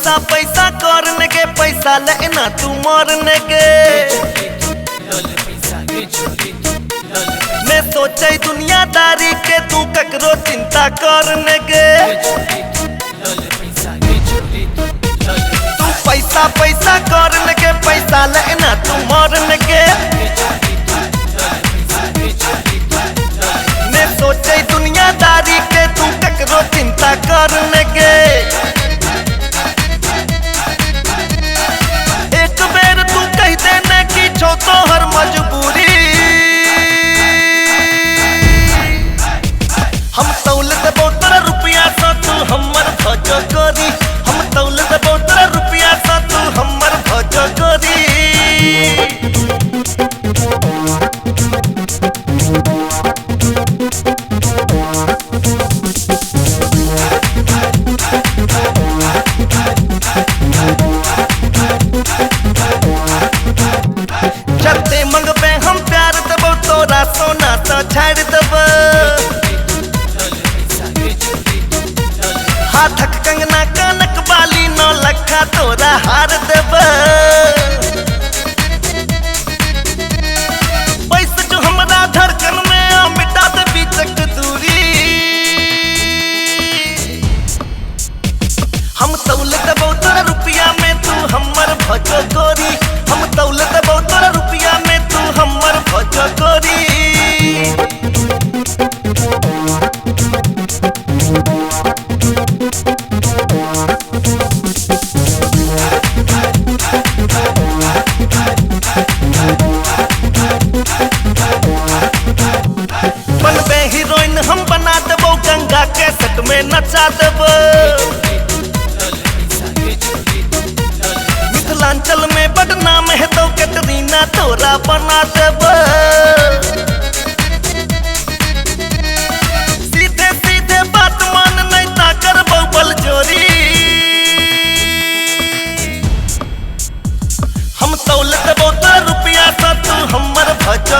पैसा पैसा करने के पैसा लेना तू मरने के मैं सोचे दुनियादारी के तू ककरो चिंता करने के तू पैसा पैसा करने के पैसा लेना तू मरने के मैं सोचे दुनियादारी के तू ककरो चिंता करने के एक बेर तू कह देने की छो तो हर मजबूरी हम तौल देबो तोरा रुपया सा तू हमर भज करी हम तौल देबो तोरा रुपया सा तू हमर भज करी जते मंगबे हम प्यार देबो तोरा सोना सा छाड़ देबो हाथक कंगना कानक बाली 9 लखा तोरा हार देबो बैस जो हमरा धड़कन में आ मिटा दे बीचक दूरी हम तौल देबो तोरा रुपया में तू हमर भज गोरी हम तौल देबो तोरा रुपया में तू हमर भज गोरी बनबे हीरोइन हम बना देबो गंगा के सट में नचा देबो मिथिलांचल में बड़ नाम है तो कैटरीना तोरा बना देबो सीधे सीधे बात मान नहीं ता करबो बल जोरी हम तौल देबो तोरा रुपया सा तू हमर भज